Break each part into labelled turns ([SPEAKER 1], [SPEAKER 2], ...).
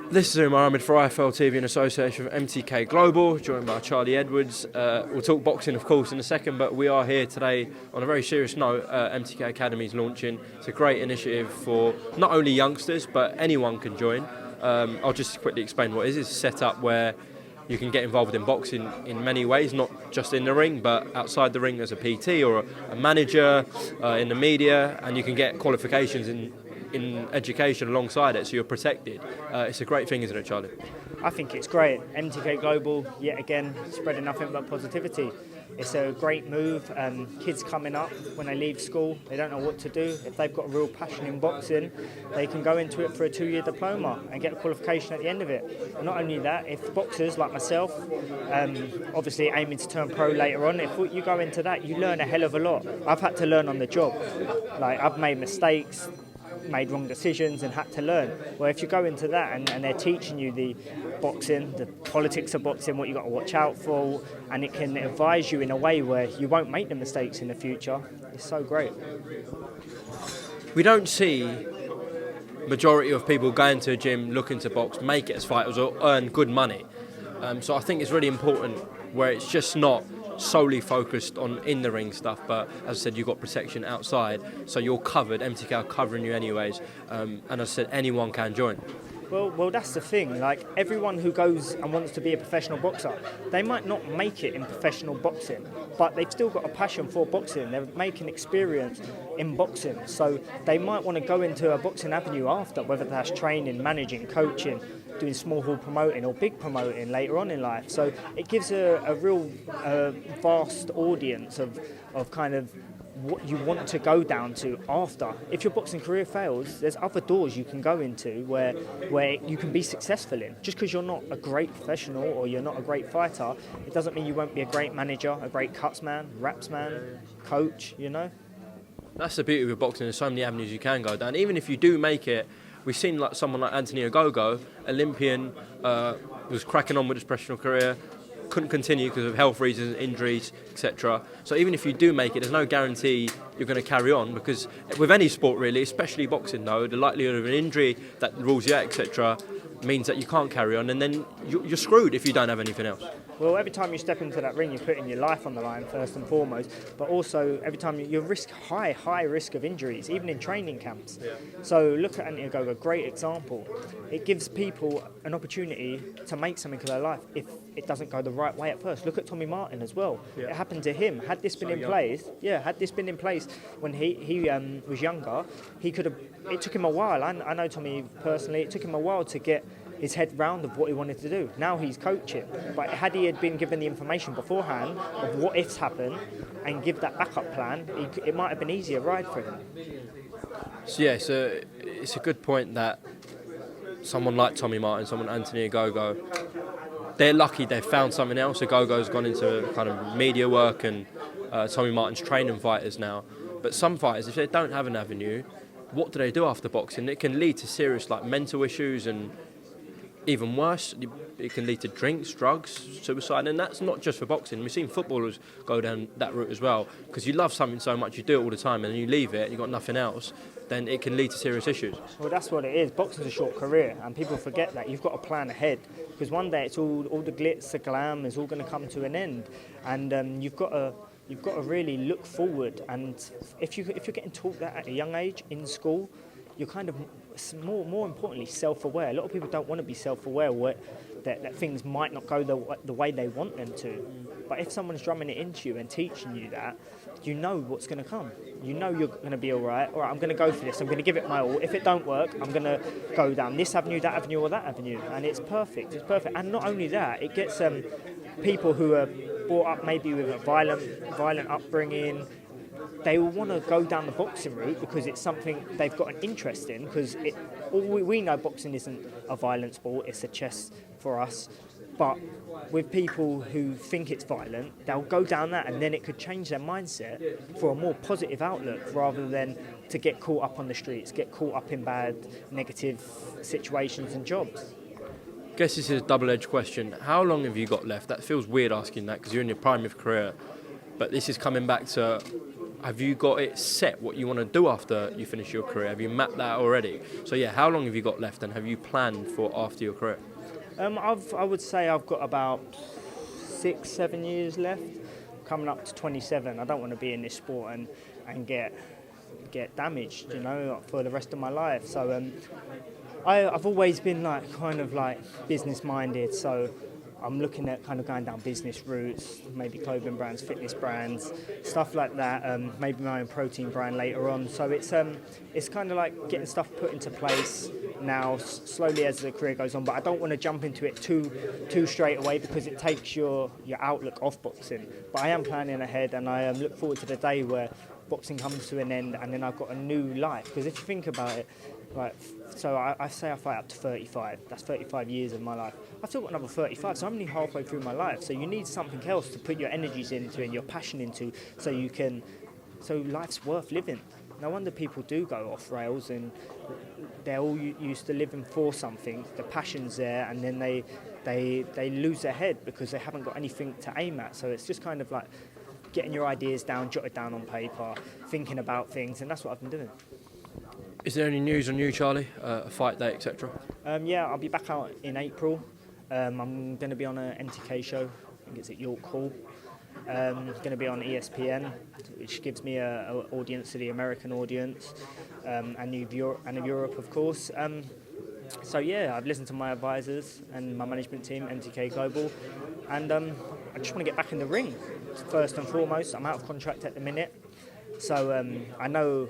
[SPEAKER 1] This is UMAR AHMED for IFL TV in association with MTK Global, joined by Charlie Edwards. We'll talk boxing, of course, in a second, but we are here today on a very serious note. MTK Academy is launching. It's a great initiative for not only youngsters, but anyone can join. I'll just quickly explain what it is. It's a setup where you can get involved in boxing in many ways, not just in the ring, but outside the ring as a PT or a manager, in the media, and you can get qualifications in education alongside it, so you're protected. It's a great thing, isn't it, Charlie?
[SPEAKER 2] I think it's great. MTK Global, yet again, spreading nothing but positivity. It's a great move. Kids coming up, when they leave school, they don't know what to do. If they've got a real passion in boxing, they can go into it for a 2-year diploma and get a qualification at the end of it. And not only that, if boxers like myself, obviously aiming to turn pro later on, if you go into that, you learn a hell of a lot. I've had to learn on the job. Like, I've made mistakes, made wrong decisions and had to learn. Well, if you go into that and they're teaching you the boxing, the politics of boxing, what you got to watch out for, and it can advise you in a way where you won't make the mistakes in the future, it's so great.
[SPEAKER 1] We don't see majority of people going to a gym looking to box, make it as fighters or earn good money. So I think it's really important where it's just not solely focused on in the ring stuff, but as I said, you've got protection outside, so you're covered. MTK are covering you anyways, and as I said, anyone can join.
[SPEAKER 2] Well, that's the thing. Like, everyone who goes and wants to be a professional boxer, they might not make it in professional boxing, but they've still got a passion for boxing. They're making experience in boxing, so they might want to go into a boxing avenue after, whether that's training, managing, coaching, doing small hall promoting or big promoting later on in life. So it gives a real vast audience of kind of what you want to go down to after. If your boxing career fails, there's other doors you can go into where you can be successful in. Just because you're not a great professional or you're not a great fighter, it doesn't mean you won't be a great manager, a great cutsman, rapsman, coach, you know?
[SPEAKER 1] That's the beauty of boxing. There's so many avenues you can go down. Even if you do make it, we've seen like someone like Anthony Ogogo, Olympian, was cracking on with his professional career, couldn't continue because of health reasons, injuries, etc. So even if you do make it, there's no guarantee you're going to carry on, because with any sport really, especially boxing though, the likelihood of an injury that rules you out, etc., means that you can't carry on, and then you're screwed if you don't have anything else.
[SPEAKER 2] Well, every time you step into that ring, you're putting your life on the line first and foremost, but also every time you risk high risk of injuries, even in training camps. Yeah. So look at Anthony Ogogo, great example. It gives people an opportunity to make something of their life if it doesn't go the right way at first. Look at Tommy Martin as well. Yeah. It happened to him. Had this been in place when he was younger, he could have. It took him a while. I know Tommy personally. It took him a while to get his head round of what he wanted to do. Now he's coaching, but had he had been given the information beforehand of what ifs happen and give that backup plan, it might have been an easier ride for him.
[SPEAKER 1] So yeah, it's a good point that someone like Tommy Martin, someone Anthony Ogogo, they're lucky they've found something else. Ogogo's gone into kind of media work, and Tommy Martin's training fighters now. But some fighters, if they don't have an avenue, what do they do after boxing? It can lead to serious like mental issues, and even worse, it can lead to drinks, drugs, suicide, and that's not just for boxing. We've seen footballers go down that route as well, because you love something so much, you do it all the time, and then you leave it, and you've got nothing else, then it can lead to serious issues. Well,
[SPEAKER 2] that's what it is. Boxing's a short career, and people forget that. You've got to plan ahead, because one day it's all the glitz, the glam is all going to come to an end, and you've got to really look forward. And if you're getting taught that at a young age in school, you're kind of more importantly self-aware. A lot of people don't want to be self-aware that things might not go the way they want them to. But if someone's drumming it into you and teaching you that, you know what's going to come. You know you're going to be all right, I'm going to go for this, I'm going to give it my all. If it don't work, I'm going to go down this avenue, that avenue, or that avenue. And it's perfect. And not only that, it gets people who are brought up maybe with a violent upbringing, they will want to go down the boxing route because it's something they've got an interest in, because we know boxing isn't a violent sport, it's a chess for us. But with people who think it's violent, they'll go down that, and then it could change their mindset for a more positive outlook rather than to get caught up on the streets, get caught up in bad, negative situations and jobs.
[SPEAKER 1] I guess this is a double-edged question. How long have you got left? That feels weird asking that because you're in your prime of career, but this is coming back to have you got it set what you want to do after you finish your career? Have you mapped that already? So yeah, how long have you got left, and have you planned for after your career?
[SPEAKER 2] I would say I've got about 6-7 years left, coming up to 27. I don't want to be in this sport and get damaged, for the rest of my life. So I've always been kind of business minded. So I'm looking at kind of going down business routes, maybe clothing brands, fitness brands, stuff like that. Maybe my own protein brand later on. So it's kind of like getting stuff put into place now, slowly as the career goes on. But I don't want to jump into it too straight away, because it takes your outlook off boxing. But I am planning ahead, and I look forward to the day where boxing comes to an end, and then I've got a new life. Because if you think about it, so I say I fight up to 35. That's 35 years of my life. I've still got another 35, so I'm only halfway through my life. So you need something else to put your energies into and your passion into, so life's worth living. No wonder people do go off rails, and they're all used to living for something. The passion's there, and then they lose their head because they haven't got anything to aim at. So it's just kind of like getting your ideas down, jotted down on paper, thinking about things, and that's what I've been doing.
[SPEAKER 1] Is there any news on you, Charlie? A fight date, etc.?
[SPEAKER 2] Yeah, I'll be back out in April. I'm going to be on an MTK show. I think it's at York Hall. Going to be on ESPN, which gives me an audience to the American audience, and of Europe, of course. So yeah, I've listened to my advisors and my management team, MTK Global, and I just want to get back in the ring. First and foremost, I'm out of contract at the minute, so I know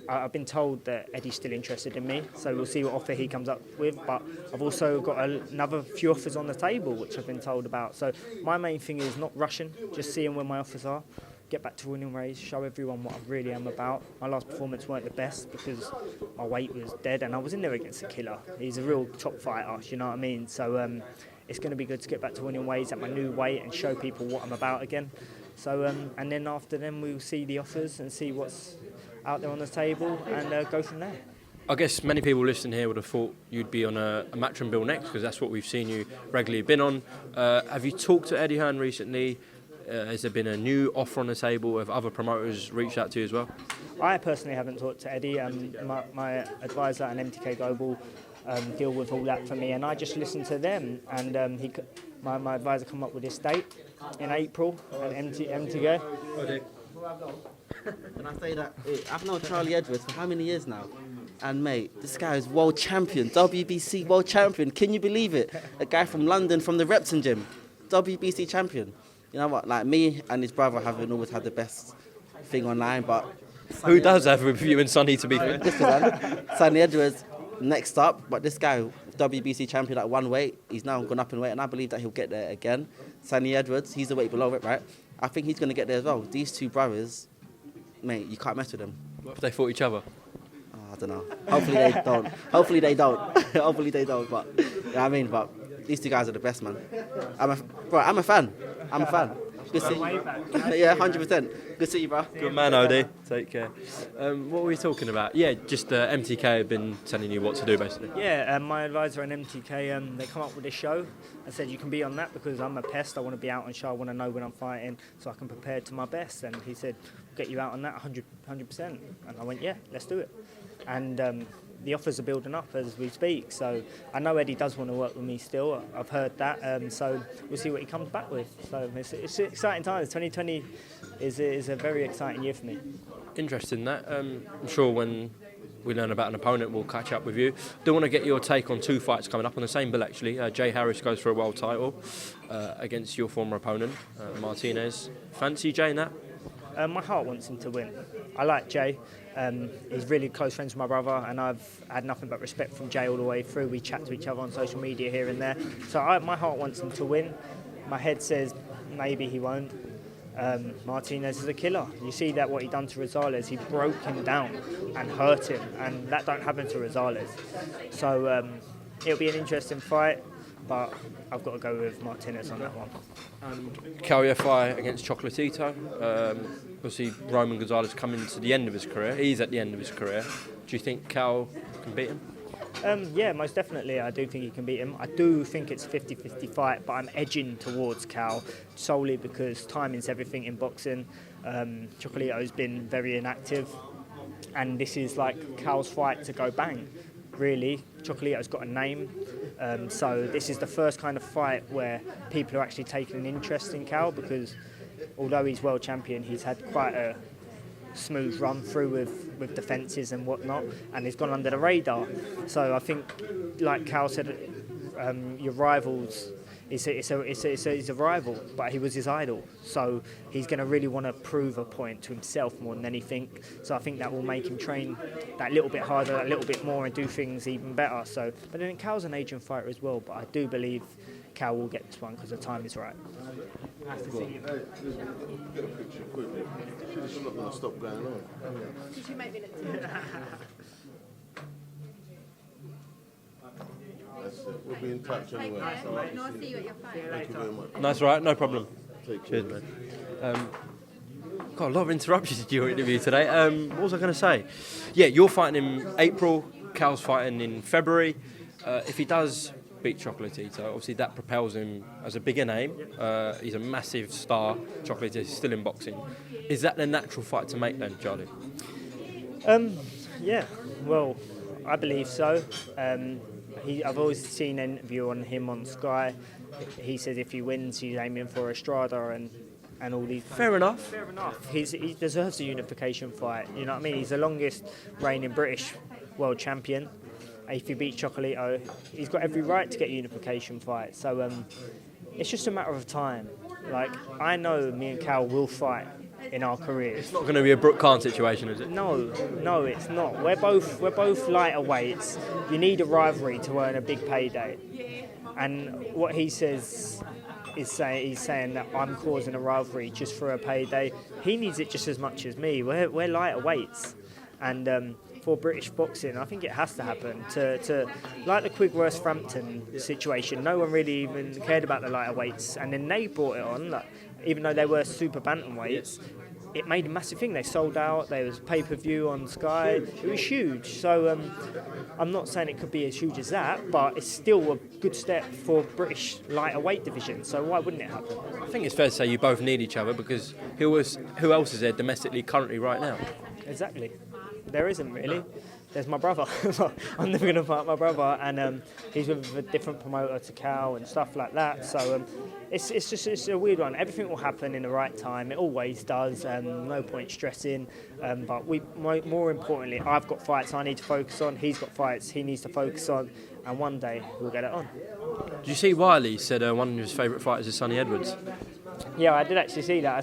[SPEAKER 2] I've been told that Eddie's still interested in me, so we'll see what offer he comes up with. But I've also got another few offers on the table, which I've been told about. So my main thing is not rushing, just seeing where my offers are, get back to winning ways, show everyone what I really am about. My last performance weren't the best because my weight was dead, and I was in there against a killer. He's a real top fighter, you know what I mean? So it's going to be good to get back to winning ways at my new weight and show people what I'm about again. So and then after then we'll see the offers and see what's out there on the table, and go from there.
[SPEAKER 1] I guess many people listening here would have thought you'd be on a Matchroom bill next, because that's what we've seen you regularly been on. Have you talked to Eddie Hearn recently? Has there been a new offer on the table? Have other promoters reached out to you as well?
[SPEAKER 2] I personally haven't talked to Eddie. My advisor and MTK Global deal with all that for me, and I just listen to them. And my advisor come up with this date in April at MTK.
[SPEAKER 1] Okay.
[SPEAKER 3] And I say that I've known Charlie Edwards for how many years now? And mate, this guy is world champion, WBC world champion. Can you believe it? A guy from London, from the Repton gym, WBC champion. You know what? Like, me and his brother haven't always had the best thing online, but
[SPEAKER 1] who does have with you and Sonny, to be fair?
[SPEAKER 3] Listen, man, Sonny Edwards next up, but this guy, WBC champion at one weight, he's now gone up in weight, and I believe that he'll get there again. Sonny Edwards, he's the weight below it, right? I think he's going to get there as well. These two brothers, mate, you can't mess with them.
[SPEAKER 1] What if they fought each other?
[SPEAKER 3] Oh, I don't know. Hopefully they don't. Hopefully they don't. Hopefully they don't. But you know what I mean. But these two guys are the best, man. I'm a fan. Good to see you. Yeah, 100%. Good to see you, bro.
[SPEAKER 1] Good man, OD. Take care. What were we talking about? Yeah, just MTK have been telling you what to do, basically.
[SPEAKER 2] Yeah, my advisor and MTK, they come up with a show and said you can be on that because I'm a pest. I want to be out on show. I want to know when I'm fighting so I can prepare to my best. And he said, get you out on that 100%. And I went, yeah, let's do it. And the offers are building up as we speak. So I know Eddie does want to work with me still. I've heard that. So we'll see what he comes back with. So it's exciting times. 2020 is a very exciting year for me.
[SPEAKER 1] Interesting that. I'm sure when we learn about an opponent, we'll catch up with you. Do want to get your take on two fights coming up on the same bill, actually. Jay Harris goes for a world title against your former opponent, Martinez. Fancy Jay in that?
[SPEAKER 2] My heart wants him to win. I like Jay. He's really close friends with my brother, and I've had nothing but respect from Jay all the way through. We chat to each other on social media here and there. So my heart wants him to win. My head says maybe he won't. Martinez is a killer. You see that what he done to Rosales. He broke him down and hurt him, and that don't happen to Rosales. So it'll be an interesting fight, but I've got to go with Martinez on that one.
[SPEAKER 1] Yafai against Chocolatito. Obviously, Roman Gonzalez coming to the end of his career. He's at the end of his career. Do you think Cal can beat him?
[SPEAKER 2] Yeah, most definitely. I do think he can beat him. I do think it's a 50-50 fight, but I'm edging towards Cal solely because timing's everything in boxing. Chocolito's been very inactive, and this is like Cal's fight to go bang. Really, Chocolito's got a name, so this is the first kind of fight where people are actually taking an interest in Cal because although he's world champion, he's had quite a smooth run through with defences and whatnot, and he's gone under the radar. So I think, like Cal said, your rivals. He's a rival, but he was his idol. So he's going to really want to prove a point to himself more than anything. So I think that will make him train that little bit harder, that little bit more, and do things even better. So, but then Cal's an Asian fighter as well. But I do believe Cal will get this one because the time is right. Nice to see you.
[SPEAKER 4] Get a picture quickly. She's not going to stop going on.
[SPEAKER 5] Did you make me look too?
[SPEAKER 4] That's it. We'll be in touch anyway.
[SPEAKER 5] And I'll see you at your fight.
[SPEAKER 4] Thank you very much.
[SPEAKER 1] That's right, no problem.
[SPEAKER 4] Take care.
[SPEAKER 1] Cheers, man. Got a lot of interruptions in your interview today. What was I going to say? Yeah, you're fighting in April. Cal's fighting in February. If he does beat Chocolatito, obviously that propels him as a bigger name. He's a massive star. Chocolatito's still in boxing. Is that the natural fight to make then, Charlie?
[SPEAKER 2] Yeah, well, I believe so. I've always seen an interview on him on Sky. He says if he wins, he's aiming for Estrada and all these.
[SPEAKER 1] Fair enough.
[SPEAKER 2] Fair enough. He deserves a unification fight. You know what I mean? He's the longest reigning British world champion. If he beats Chocolito, he's got every right to get a unification fight. So it's just a matter of time. Like, I know me and Cal will fight in our careers.
[SPEAKER 1] It's not going to be a Brooke Khan situation, is it?
[SPEAKER 2] No, it's not. We're both lighter weights. You need a rivalry to earn a big payday. And what he says is he's saying that I'm causing a rivalry just for a payday. He needs it just as much as me. We're lighter weights, and for British boxing, I think it has to happen. To like the Quigg-Worth Frampton situation, no one really even cared about the lighter weights, and then they brought it on. Like, even though they were super bantamweights, it made a massive thing. They sold out. There was pay-per-view on Sky. It was huge. So I'm not saying it could be as huge as that, but it's still a good step for British lighter weight division. So why wouldn't it happen?
[SPEAKER 1] I think it's fair to say you both need each other because who else is there domestically currently right now?
[SPEAKER 2] Exactly. There isn't really. There's my brother. I'm never going to fight my brother, and he's with a different promoter to Cal and stuff like that. So it's a weird one. Everything will happen in the right time. It always does. No point stressing. But more importantly, I've got fights I need to focus on. He's got fights he needs to focus on, and one day we'll get it on.
[SPEAKER 1] Did you see Wiley said one of his favourite fighters is Sonny Edwards?
[SPEAKER 2] Yeah, I did actually see that.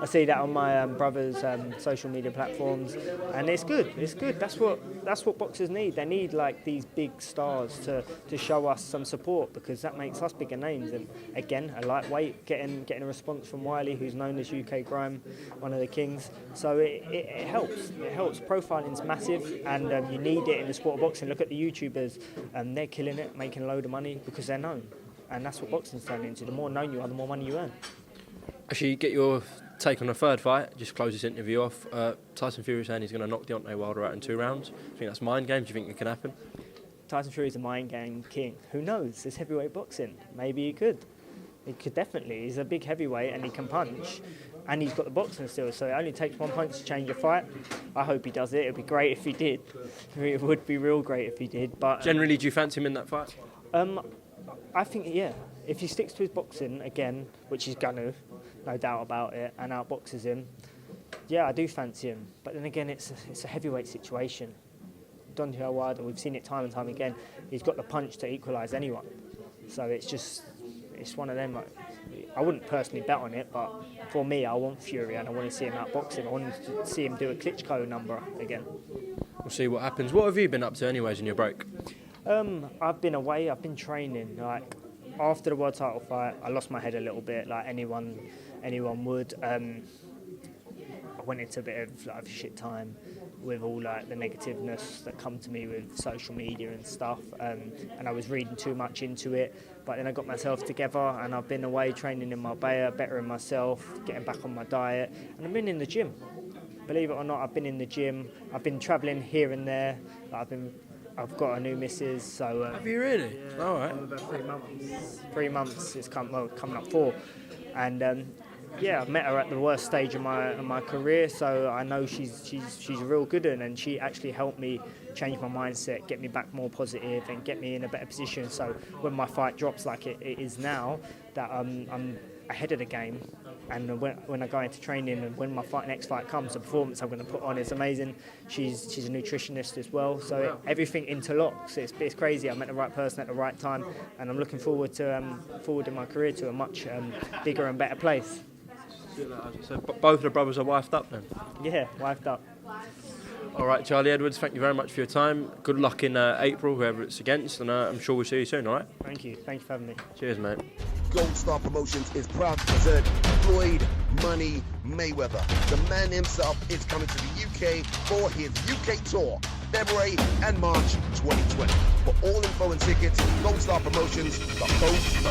[SPEAKER 2] I see that on my brother's social media platforms, and it's good. It's good. That's what boxers need. They need like these big stars to show us some support because that makes us bigger names. And again, a lightweight getting a response from Wiley, who's known as UK Grime, one of the kings. So it helps. It helps. Profiling's massive, and you need it in the sport of boxing. Look at the YouTubers. They're killing it, making a load of money because they're known, and that's what boxing's turned into. The more known you are, the more money you earn.
[SPEAKER 1] Actually, get your take on the third fight. Just close this interview off. Tyson Fury saying he's going to knock Deontay Wilder out in 2 rounds. Do you think that's mind game? Do you think it can happen?
[SPEAKER 2] Tyson Fury's a mind game king. Who knows? It's heavyweight boxing. Maybe he could. He could definitely. He's a big heavyweight and he can punch. And he's got the boxing still, so it only takes one punch to change a fight. I hope he does it. It would be great if he did. It would be real great if he did. But
[SPEAKER 1] generally, do you fancy him in that fight?
[SPEAKER 2] I think, yeah. If he sticks to his boxing again, which he's gonna, no doubt about it, and outboxes him, yeah, I do fancy him. But then again, it's a heavyweight situation. Deontay Wilder, we've seen it time and time again. He's got the punch to equalise anyone. So it's one of them. Like, I wouldn't personally bet on it, but for me, I want Fury and I want to see him outboxing. I want to see him do a Klitschko number again.
[SPEAKER 1] We'll see what happens. What have you been up to, anyways, in your break?
[SPEAKER 2] I've been away. I've been training. Like, after the world title fight, I lost my head a little bit, like anyone would. I went into a bit of like shit time with all like the negativeness that come to me with social media and stuff, and I was reading too much into it. But then I got myself together, and I've been away training in Marbella, bettering myself, getting back on my diet, and I've been in the gym. Believe it or not, I've been in the gym. I've been travelling here and there. I've got a new missus, so
[SPEAKER 1] Have you really?
[SPEAKER 2] yeah,
[SPEAKER 1] All right.
[SPEAKER 2] I'm about 3 months. 3 months. It's coming up 4, and yeah, I've met her at the worst stage of my career, so I know she's a real good one, and she actually helped me change my mindset, get me back more positive, and get me in a better position. So when my fight drops like it is now, that I'm ahead of the game. And when I go into training and when my next fight comes, the performance I'm going to put on is amazing. She's a nutritionist as well, so everything interlocks. It's crazy. I met the right person at the right time, and I'm looking forward in my career to a much bigger and better place.
[SPEAKER 1] So both the brothers are wifed up then?
[SPEAKER 2] Yeah, wifed up.
[SPEAKER 1] All right, Charlie Edwards, thank you very much for your time. Good luck in April, whoever it's against, and I'm sure we'll see you soon, all right?
[SPEAKER 2] Thank you for having me.
[SPEAKER 1] Cheers, mate.
[SPEAKER 6] Gold Star Promotions is proud to present Floyd Money Mayweather. The man himself is coming to the UK for his UK tour, February and March 2020. For all info and tickets, goldstarpromotions.co.uk.